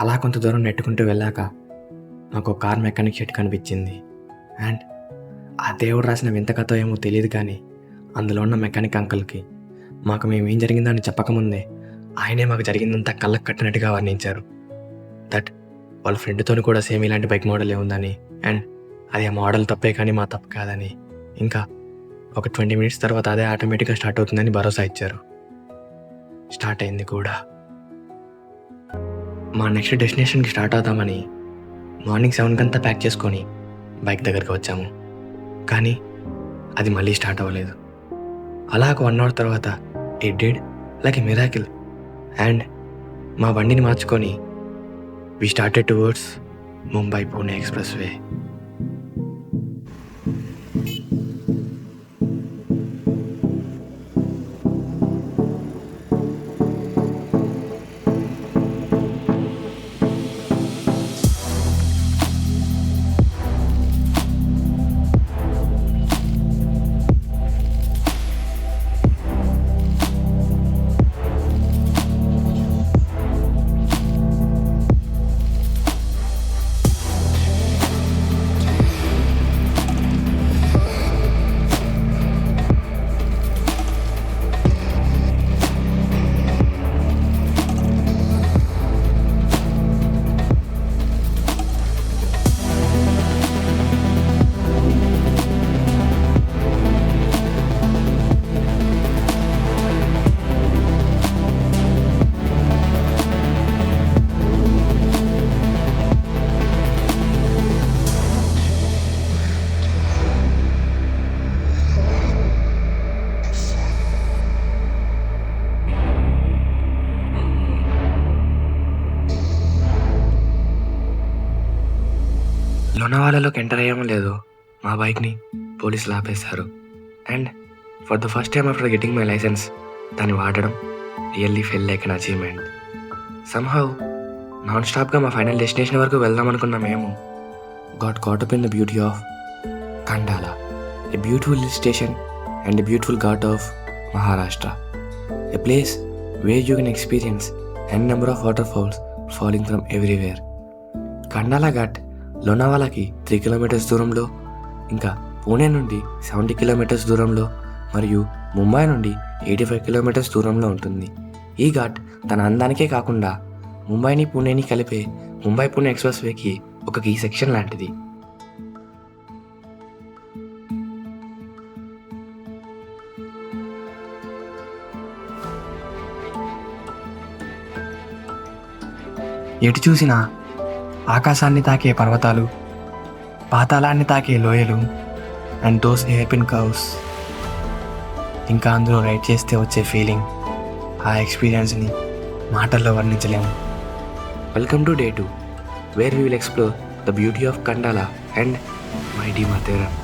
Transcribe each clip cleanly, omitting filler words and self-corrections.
అలా కొంత దూరం నెట్టుకుంటూ వెళ్ళాక నాకు ఒక కార్ మెకానిక్ షెడ్ కనిపించింది. అండ్ ఆ దేవుడు రాసిన వింత కథ ఏమో తెలియదు, కానీ అందులో ఉన్న మెకానిక్ అంకుల్కి మాకు మేమేం జరిగిందని చెప్పకముందే ఆయనే మాకు జరిగిందంతా కళ్ళకు కట్టినట్టుగా వర్ణించారు. దట్ వాళ్ళ ఫ్రెండ్తో కూడా సేమ్ ఇలాంటి బైక్ మోడలే ఉందని, అండ్ అది ఆ మోడల్ తప్పే కానీ మా తప్పు కాదని, ఇంకా ఒక 20 మినిట్స్ తర్వాత అదే ఆటోమేటిక్గా స్టార్ట్ అవుతుందని భరోసా ఇచ్చారు. స్టార్ట్ అయింది కూడా. మా నెక్స్ట్ డెస్టినేషన్కి స్టార్ట్ అవుతామని మార్నింగ్ 7 కంతా ప్యాక్ చేసుకొని బైక్ దగ్గరికి వచ్చాము. కానీ అది మళ్ళీ స్టార్ట్ అవ్వలేదు. అలా ఒక 1 అవర్ తర్వాత it did like a miracle. And మా బండిని మార్చుకొని we started towards Mumbai Pune express way. లోనావాలాలోకి ఎంటర్ అయ్యామో లేదో మా బైక్ని పోలీసులు ఆపేశారు. And for the first time after getting my licence దాన్ని వాడడం really felt like an achievement. Somehow non స్టాప్గా మా ఫైనల్ డెస్టినేషన్ వరకు వెళ్దాం అనుకున్న మేము got caught up in the beauty of Khandala, a beautiful hill station and a beautiful ghat of Maharashtra, a place where you can experience an number of water falls falling from everywhere. Khandala ghat లోనావాలాకి 3 kilometres దూరంలో, ఇంకా పూణే నుండి 70 kilometres దూరంలో, మరియు ముంబై నుండి 85 kilometres దూరంలో ఉంటుంది. ఈ ఘాట్ తన అందానికే కాకుండా ముంబైని పూణేని కలిపే ముంబై పూణే ఎక్స్ప్రెస్ వేకి ఒక కీ సెక్షన్ లాంటిది. ఎటు చూసినా ఆకాశాన్ని తాకే పర్వతాలు, పాతాళాన్ని తాకే లోయలు, అండ్ దోస్ ఎయిర్పిన్ కర్వ్స్. ఇంకా అందులో రైడ్ చేస్తే వచ్చే ఫీలింగ్, ఆ ఎక్స్పీరియన్స్ని మాటల్లో వర్ణించలేము. Welcome to day 2, where we will explore the beauty of Khandala and mighty Matheran.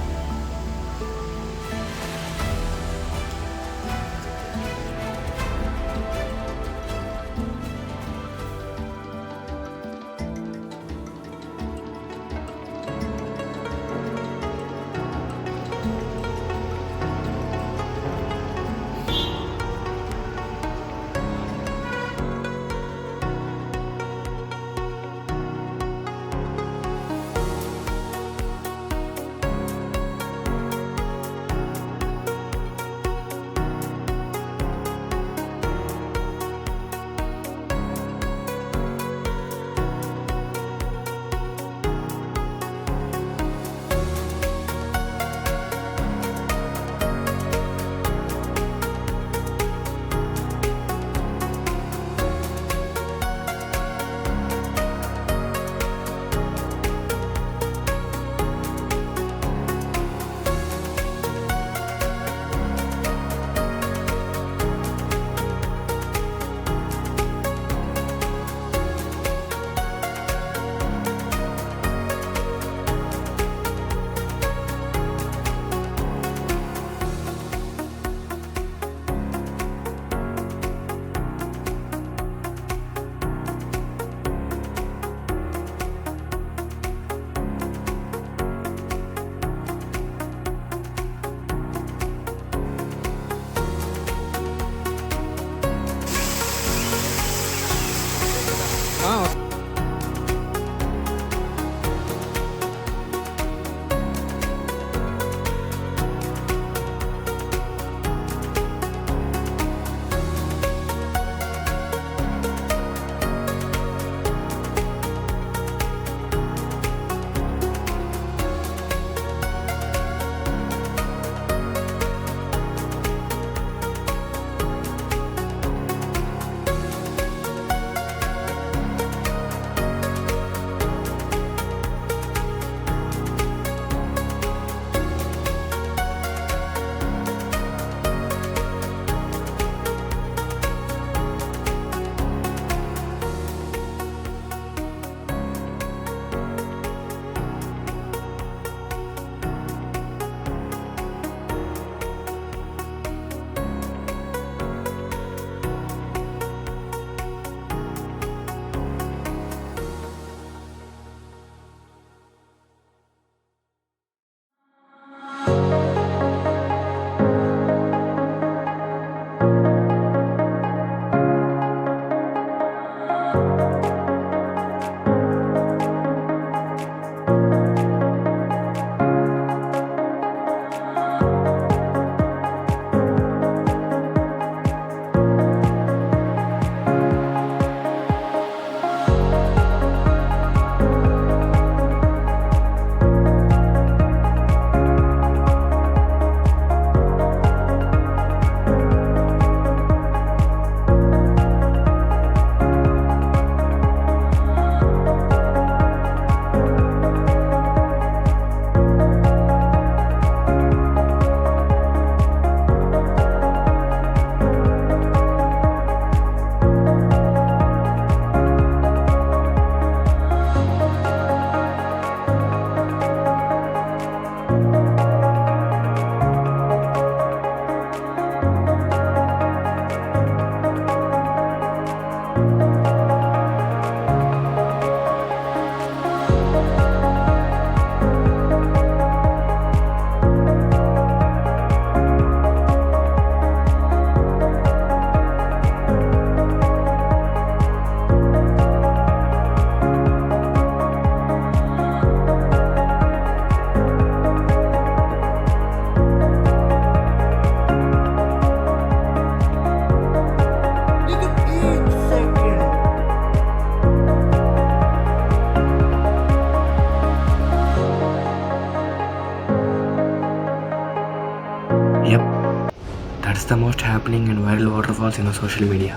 That's the most happening and viral water falls in social media.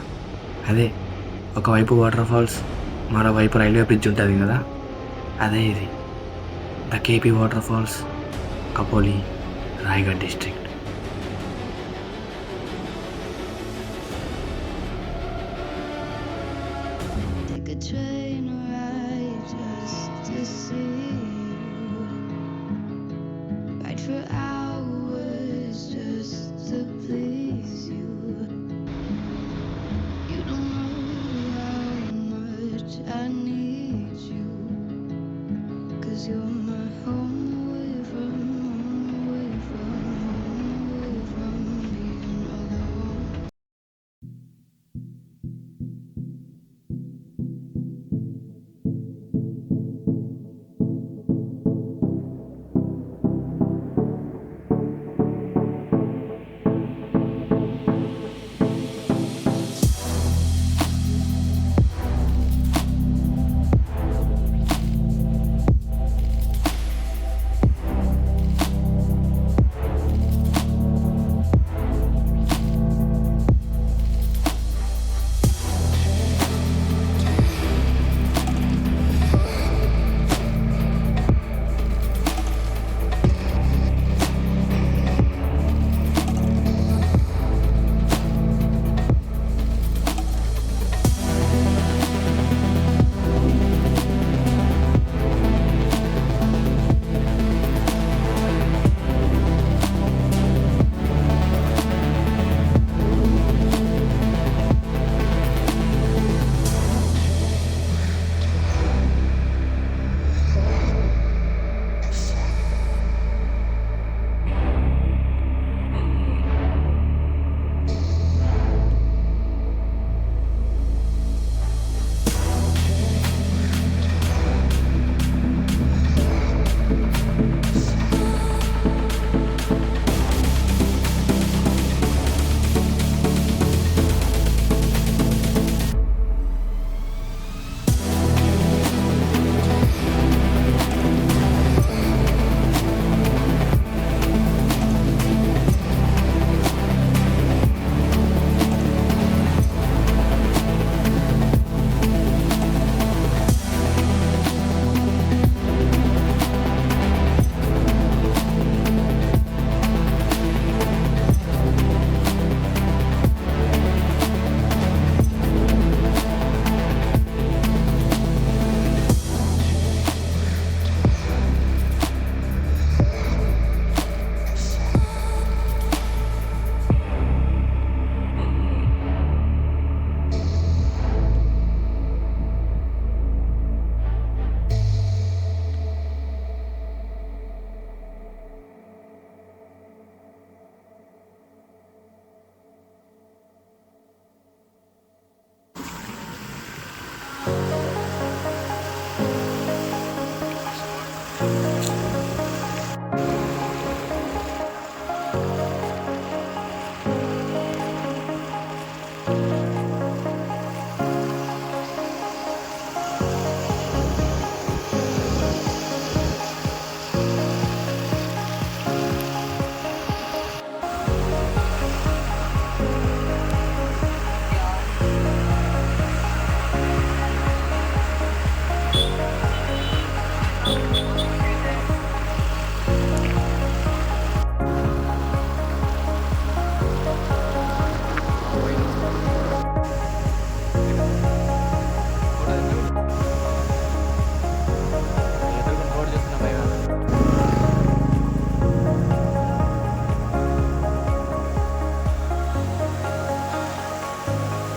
అదే ఒకవైపు వాటర్ ఫాల్స్, మరోవైపు రైల్వే బ్రిడ్జ్ ఉంటుంది కదా, అదే ఇది the KP water falls, Khopoli, Raigad district. Take a train ride just to see you. Ride for hours just to please you. You don't know how much I need you. 'Cause you're my home away from home, away from home, away from being alone.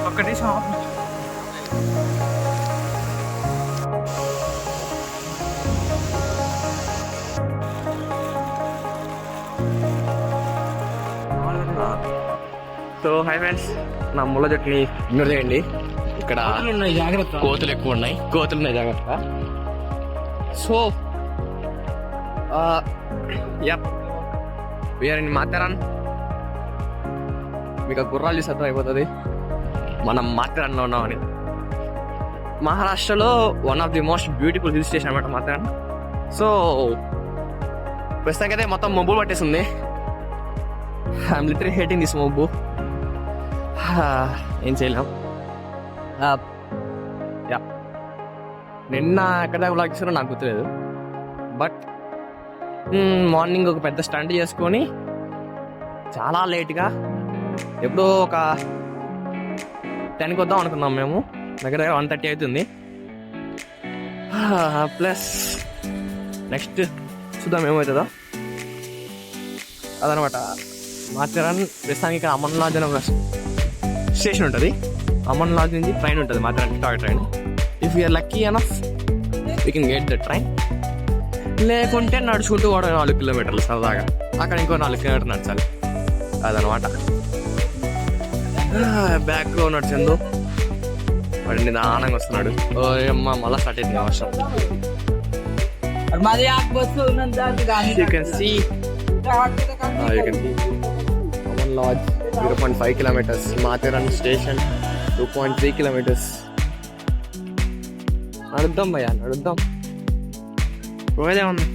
ఒక్కటి shop so hi friends, నా ముళ్ళ చెట్టుని ignore చేయండి. ఇక్కడ ఉన్నాయి, జాగ్రత్త. కోతులు ఎక్కువ ఉన్నాయి, జాగ్రత్త. So yup, we're in Matheran. మీకు గుర్రాలు చూసి అర్థం అయిపోతుంది మనం మాథెరాన్లో ఉన్నామని. మహారాష్ట్రలో one of the most beautiful hill station అనమాట మాథెరాన్. సో ప్రస్తుతానికైతే మొత్తం మబ్బులు పట్టేసింది. ఐఎమ్ లిటరీ హేటింగ్ దిస్ మోబు. ఏం చేయలేం. యా, నిన్న ఎక్కడ వ్లాగ్ చేశారో నాకు గుర్తులేదు. బట్ మార్నింగ్ ఒక పెద్ద స్టంట్ చేసుకొని చాలా లేట్గా ఎప్పుడో ఒక 10కి వద్దాం అనుకున్నాం మేము. దగ్గర 1:30 అవుతుంది. ప్లస్ నెక్స్ట్ చూద్దాం ఏమవుతుందో. అదనమాట మాథెరాన్. ప్రస్తుతానికి ఇక్కడ అమన్ లాడ్జ్ అనే ఒక స్టేషన్ ఉంటుంది. అమన్ లాడ్జ్ నుంచి ట్రైన్ ఉంటుంది Matheran toy train. If you're lucky enough you can get the train. లేకుంటే నడుచుకుంటూ కూడా 4 కిలోమీటర్లు సరదాగా. అక్కడ ఇంకో 4 కిలోమీటర్లు నడచాలి. అదనమాట. బ్యాక్లో నడిచిందో వాడి నిదానంగా వస్తున్నాడు. ఓ అమ్మ మళ్ళీ స్టార్ట్ అయింది వర్షం. You can see Aman Lodge 0.5 kilometers. Matharan station 2.3 kilometers. నడుద్దాం భయ్యా, నడుద్దాం. పోయేదే ఉంది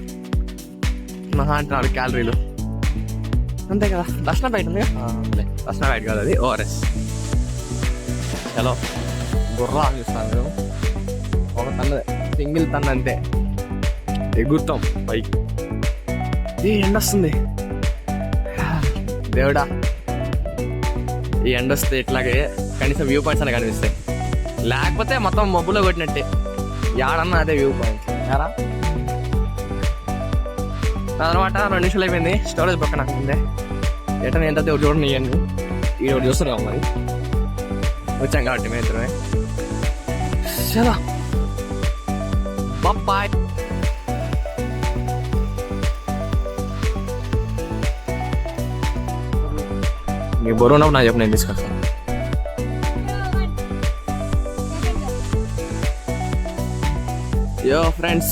మహా అంటే 4 క్యాలరీలు అంతే కదా. దర్శనం బయట ఉంది. దర్శనం బయట కాదు, అది ఓఆర్ఎస్. చలో గుర్రా చూస్తాను మేము. ఒక తన్ను, సింగిల్ తన్ను అంతే. ఎగురుతాం పైకి. ఏ ఎండ వస్తుంది దేవుడా. ఈ ఎండ వస్తే ఇట్లాగే కనీసం వ్యూ పాయింట్స్ అని కనిపిస్తాయి. లేకపోతే మొత్తం మబ్బులో కొట్టినట్టే. యాడన్నా అదే వ్యూ పాయింట్ యారా. అదనమాట. 2 నిమిషాలు అయిపోయింది. స్టోరేజ్ పక్కన ఉందే. ఎట్లా ఎంత చూడండి. ఇవన్నీ ఈ రోజు చూస్తున్నాం మరి. వచ్చాం కాబట్టి మేము ఇద్దరమే. చలో బాయ్. మీ బరువు ఉన్నప్పుడు నాకు చెప్పు, నేను తీసుకొస్తాను. Yo friends,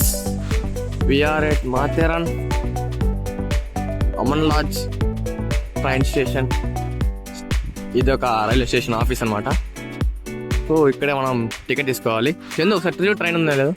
we are at Matharan Aman Lodge train station. ఇది ఒక రైల్వే స్టేషన్ ఆఫీస్ అనమాట. సో ఇక్కడే మనం టికెట్ తీసుకోవాలి. చందు ఒకసారి ట్రైన్ ఉందా లేదు?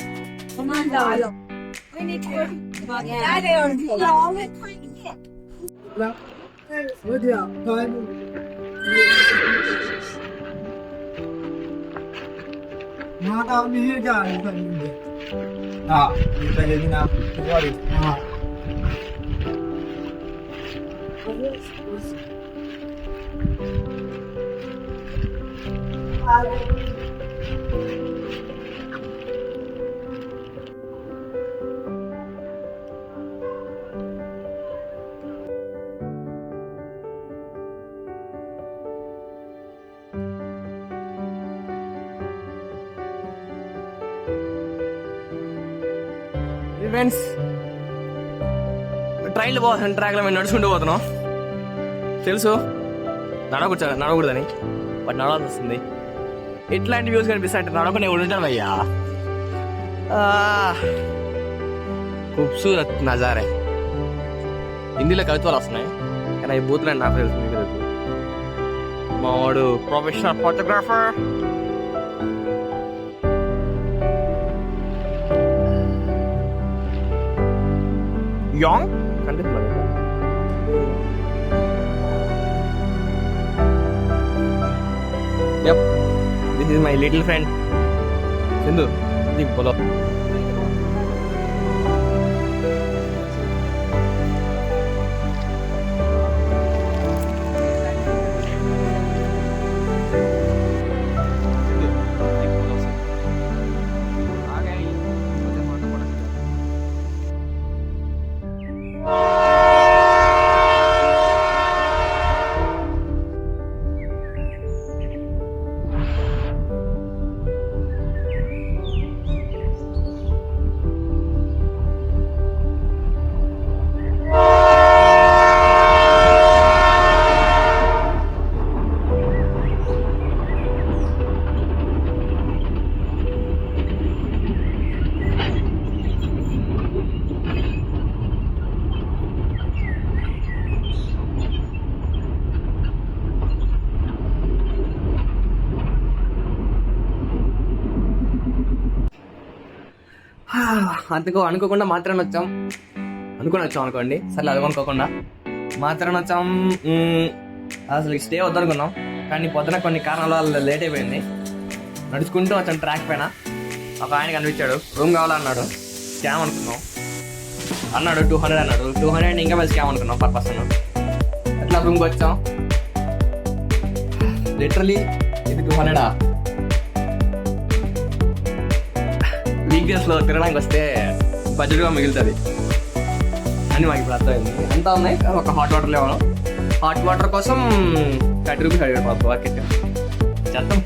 ఫ్రెండ్స్, ట్రైన్లో పోతాను. ట్రాక్లో మేము నడుచుకుంటూ పోతున్నాం. తెలుసు నడవకూడదని, బట్ నడవాల్సి వస్తుంది. ఇట్లాంటి వ్యూస్ కనిపిస్తాయి అంటే నడవకుండా ఎవరు ఉంటాను భయ్యా. ఖూబ్సూరత్ నజారే. హిందీలో కవిత్వాలు వస్తున్నాయి కానీ అవి బూతులని నాకు తెలుసు, మీకు తెలుసు. మా వాడు ప్రొఫెషనల్ ఫోటోగ్రాఫర్. యాంగ్ కనిపిస్తుంది. Yep, this is my little friend Sindhu. Deep bolo. అనుకోకుండా మాత్రమే వచ్చాం అనుకోండి. సరే అది అనుకోకుండా మాత్రం వచ్చాం. అసలు స్టే వద్దనుకున్నాం, కానీ పొద్దున కొన్ని కారణాల వల్ల లేట్ అయిపోయింది. నడుచుకుంటూ వచ్చాం ట్రాక్ పైన. ఒక ఆయన కనిపించాడు, రూమ్ కావాలన్నాడు. స్కామ్ అనుకున్నాం. అన్నాడు 200 అన్నాడు. 200 ఇంకా మళ్ళీ స్కామ్ అనుకున్నాం పర్ పర్సన్. అట్లా రూమ్కి వచ్చాం. లిటరలీ ఇది 200 వీక్ డేస్లో తినడానికి వస్తే బడ్జెట్గా మిగులుతుంది అని మాకు ఇప్పుడు అర్థమైంది. ఎంత ఉన్నాయి ఒక హాట్ వాటర్ లేవడం. హాట్ వాటర్ కోసం 30 రూపీస్ అడిగాడు మాకు బకెట్. చేద్దాం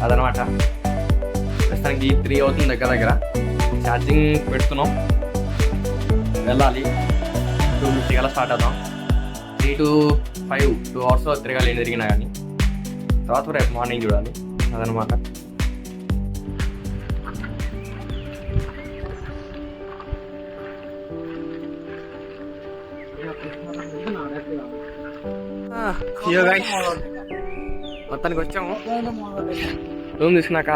అదనమాట. ప్రస్తుతానికి 3 అవుతుంది దగ్గర. ఛార్జింగ్ పెడుతున్నాం, వెళ్ళాలి. 2:50 కల్లా స్టార్ట్ అవుతాం. 3 to 5 2 అవర్స్లో తిరగాలి. ఏం తిరిగినా కానీ తర్వాత రేపు మార్నింగ్ చూడాలి. అదనమాట. మొత్తానికి వచ్చాము. రూమ్ తీసుకున్నాక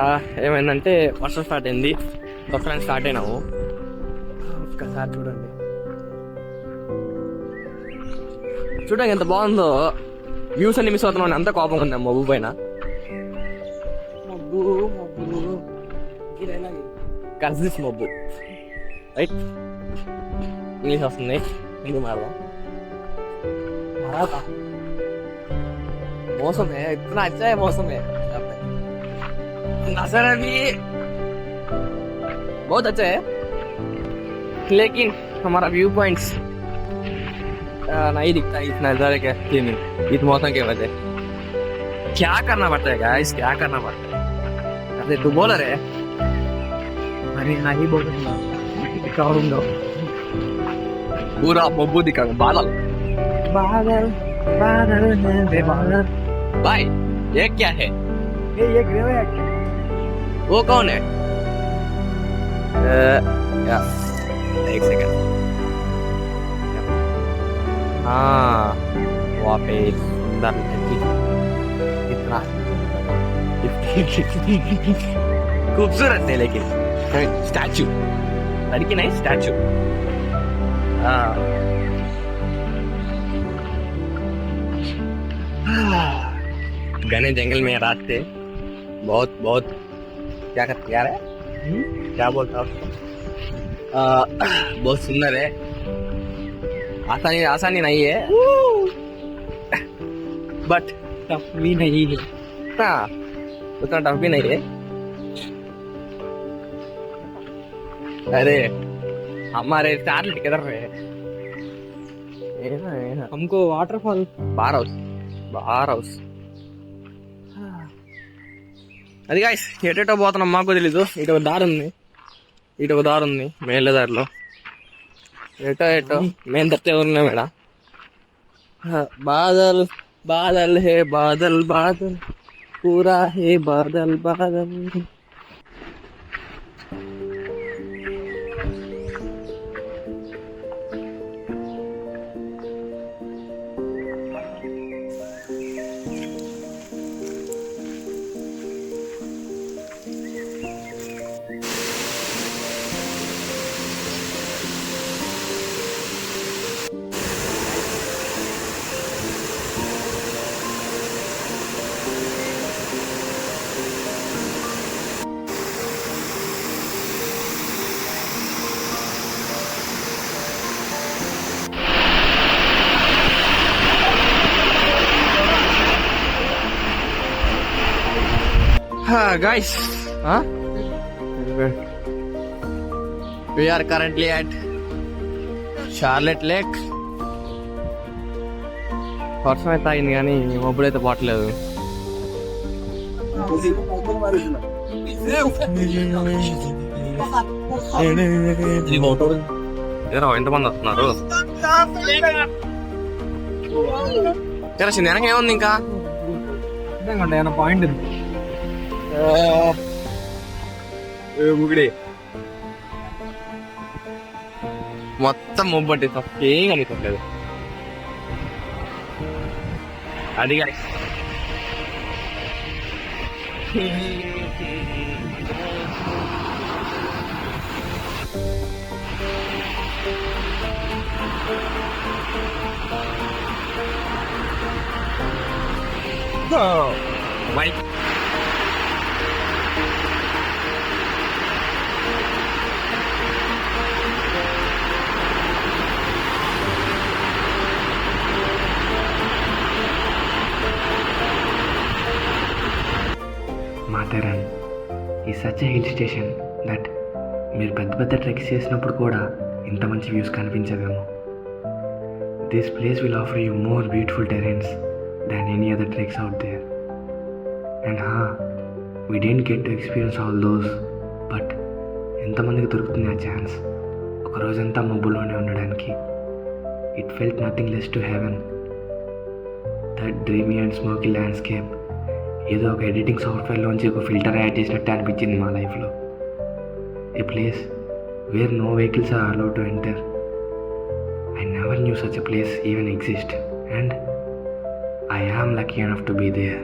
ఏమైందంటే వర్షం స్టార్ట్ అయింది. ఒక్కడానికి స్టార్ట్ అయినాము. ఒక్కసారి చూడండి ఎంత బాగుందో. వ్యూస్ అన్ని మిస్ అవుతున్నాం. అంత కోపం ఉంది మబ్బు పైన. కన్సిస్ మబ్బు రైట్. ఇంగ్లీష్ వస్తుంది, హిందీ మారదాం. मौसम है इतना अच्छा है. मौसम है नजारा भी बहुत अच्छा है, लेकिन हमारा व्यू पॉइंट्स नहीं दिखता इस नजारे के इस मौसम के वजह. क्या करना पड़ता है गाइस, क्या करना पड़ता है. अरे तू बोल रहे अरे नहीं बोल दिखाऊंगा. पूरा बब्बू दिखाऊंगा. बादल बादल बादल है बादल. भाई ये क्या है? ये ग्रेव है. वो कौन है? एक सेकंड. हाँ वहाँ पे सुंदर लड़की. इतना खूबसूरत है लेकिन स्टैचू. लड़की नहीं स्टैचू. हाँ घने जंगल में रास्ते बहुत बहुत क्या करते यार है? क्या बोलता हूँ. बहुत सुंदर है. आसानी नहीं है, बट टफ भी नहीं है. हाँ उतना टफ भी नहीं है. अरे हमारे 4 लड़के किधर रहे? हमको वाटरफॉल బార్ హౌస్. అది గాయ్స్ ఎటో పోతున్నాం మాకు తెలీదు. ఇటు ఒక దారి ఉంది మేళ్ళ దారిలో. ఎటో మేము తప్పితే ఉన్నాం మేడ. బాదల్ బాదల్ హే బాదల్ బాదల్ పూరా హే Badal Badal. Guys, we are currently at Charlotte Lake. వర్షం అయితే అయింది కానీ మబ్బులైతే పట్టలేదు. ఎంతమంది వస్తున్నారు? తెలిసింది వెనక ఏముంది ఇంకా పాయింట్ మొత్తం మొబ్బట్టి ఏం కనిపించలేదు. అది బైక్ మాథెరాన్ ఈ సచ్ హిల్ స్టేషన్ దట్ మీరు పెద్ద పెద్ద ట్రెక్స్ చేసినప్పుడు కూడా ఇంత మంచి వ్యూస్ కనిపించవేమో. This place will offer you more beautiful terrains than any other treks out there. And we didn't get to experience all those, but ఎంతమందికి దొరుకుతుంది ఆ ఛాన్స్ ఒక రోజంతా మబ్బులోనే ఉండడానికి. It felt nothing less to heaven. That dreamy and smoky landscape ఏదో ఒక editing సాఫ్ట్వేర్లోంచి ఒక ఫిల్టర్ యాడ్ చేసినట్టు అనిపించింది మా లైఫ్లో. A place where no vehicles are allowed to enter. I never knew such a place even exist, and I am lucky enough to be there.